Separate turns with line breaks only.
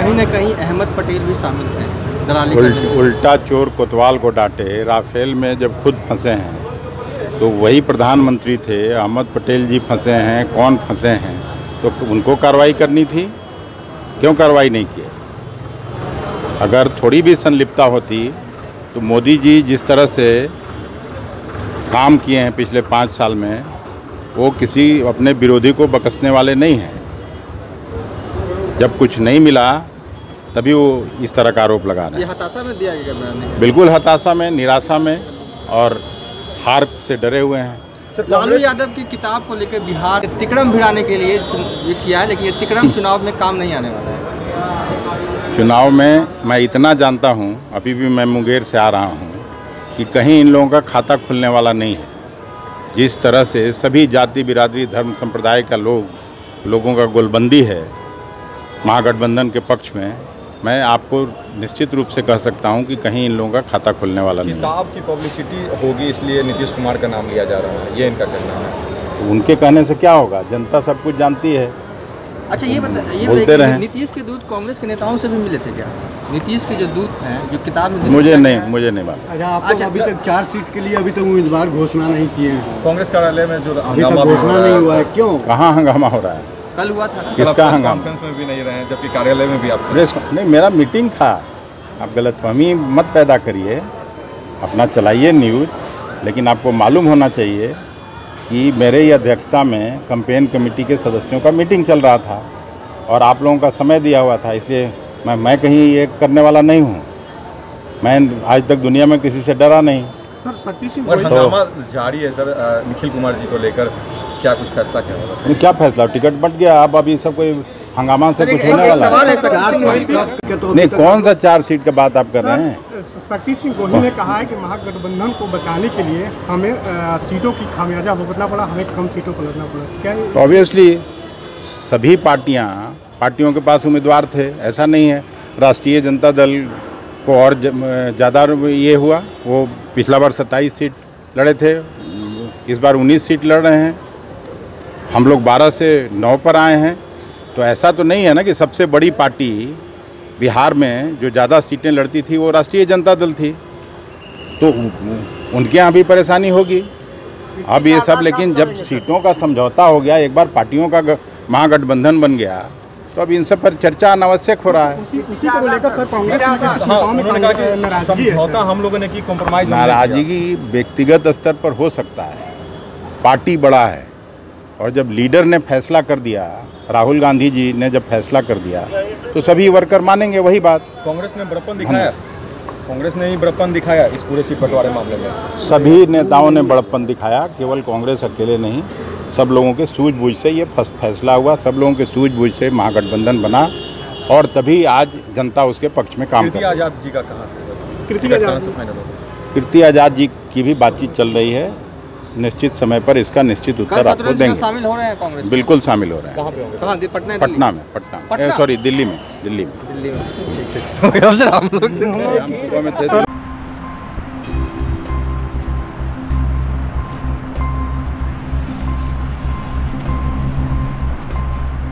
कहीं ना कहीं अहमद पटेल भी शामिल थे दलाली
उल्टा चोर कोतवाल को डांटे। राफेल में जब खुद फंसे हैं तो वही प्रधानमंत्री थे, अहमद पटेल जी फंसे हैं, कौन फंसे हैं, तो उनको कार्रवाई करनी थी, क्यों कार्रवाई नहीं की? अगर थोड़ी भी संलिप्तता होती तो मोदी जी जिस तरह से काम किए हैं पिछले 5 साल में, वो किसी अपने विरोधी को बकसने वाले नहीं हैं। जब कुछ नहीं मिला तभी वो इस तरह का आरोप लगा रहे हैं।
ये हताशा में दिया गया,
बिल्कुल हताशा में, निराशा में और हार से डरे हुए हैं।
लालू यादव की किताब को लेकर बिहार तिकड़म भिड़ाने के लिए ये किया है, लेकिन ये तिकड़म चुनाव में काम नहीं आने वाला है।
चुनाव में मैं इतना जानता हूँ, अभी भी मैं मुंगेर से आ रहा हूँ, कि कहीं इन लोगों का खाता खुलने वाला नहीं है। जिस तरह से सभी जाति बिरादरी धर्म संप्रदाय का लोगों का गोलबंदी है महागठबंधन के पक्ष में, मैं आपको निश्चित रूप से कह सकता हूं कि कहीं इन लोगों का खाता खुलने वाला नहीं है।
किताब की पब्लिसिटी होगी इसलिए नीतीश कुमार का नाम लिया जा रहा है, ये इनका कहना है।
उनके कहने से क्या होगा, जनता सब कुछ जानती है।
अच्छा ये
बोलते रहे।
नीतीश के दूत कांग्रेस के नेताओं से भी मिले थे क्या? नीतीश के जो दूत हैं जो किताब में
मुझे नहीं मालूम।
अच्छा,
अभी तक 4 सीट के लिए अभी तक उम्मीदवार घोषणा नहीं किए हैं।
कांग्रेस कार्यालय में जो
अभी तक घोषणा नहीं हुआ है, क्यों?
कहाँ हंगामा हो रहा है?
कल हुआ था।
किसका हंगामा?
कॉन्फ्रेंस में भी नहीं रहे, जबकि कार्यालय में भी आप
प्रेस नहीं, मेरा मीटिंग था। आप गलतफहमी मत पैदा करिए, अपना चलाइए न्यूज़, लेकिन आपको मालूम होना चाहिए कि मेरे ही अध्यक्षता में कैंपेन कमेटी के सदस्यों का मीटिंग चल रहा था और आप लोगों का समय दिया हुआ था, इसलिए मैं कहीं ये करने वाला नहीं हूँ। मैं आज तक दुनिया में किसी से डरा नहीं।
सर शक्ति सिंह
हंगामा जारी है सर, निखिल कुमार जी को लेकर क्या कुछ फैसला क्या होगा?
क्या फैसला? टिकट बंट गया, अब अभी सब कोई हंगामा से कुछ होने वाला है? नहीं, कौन सा 4 सीट का बात आप कर रहे हैं?
शक्ति सिंह गोहिल ने कहा है कि महागठबंधन को बचाने के लिए हमें सीटों की खामियाजा भुगतना पड़ा, हमें कम सीटों को लड़ना पड़ा। क्या
तो ऑब्वियसली सभी पार्टियों के पास उम्मीदवार थे, ऐसा नहीं है। राष्ट्रीय जनता दल को और ज़्यादा ये हुआ, वो पिछला बार 27 सीट लड़े थे, इस बार 19 सीट लड़ रहे हैं। हम लोग 12 से 9 पर आए हैं। तो ऐसा तो नहीं है ना कि सबसे बड़ी पार्टी बिहार में जो ज़्यादा सीटें लड़ती थी वो राष्ट्रीय जनता दल थी, तो उनके यहाँ भी परेशानी होगी। अब ये सब, लेकिन जब सीटों का समझौता हो गया, एक बार पार्टियों का महागठबंधन बन गया, तो अब इन सब पर चर्चा अनावश्यक हो रहा है।
उसी को लेकर सर कांग्रेस
समझौता हम लोगों ने की, कॉम्प्रोमाइज
नाराजगी व्यक्तिगत स्तर पर हो सकता है, पार्टी बड़ा है, और जब लीडर ने फैसला कर दिया, राहुल गांधी जी ने जब फैसला कर दिया, तो सभी वर्कर मानेंगे वही बात।
कांग्रेस ने बड़प्पन दिखाया, कांग्रेस ने ही बड़प्पन दिखाया इस पूरे सीट बंटवारे मामले में।
सभी नेताओं ने बड़प्पन दिखाया, केवल कांग्रेस अकेले नहीं, सब लोगों के सूझबूझ से ये फैसला हुआ, सब लोगों के सूझबूझ से महागठबंधन बना, और तभी आज जनता उसके पक्ष में काम कर रही है।
कीर्ति आजाद जी का कहाँ से?
कीर्ति आजाद जी की भी बातचीत चल रही है, निश्चित समय पर इसका निश्चित उत्तर आपको देंगे।
शामिल हो रहे हैं कांग्रेस?
बिल्कुल शामिल हो रहे हैं।
कहाँ पे होंगे?
पटना
में, सॉरी दिल्ली में।
ठीक है। हम लोग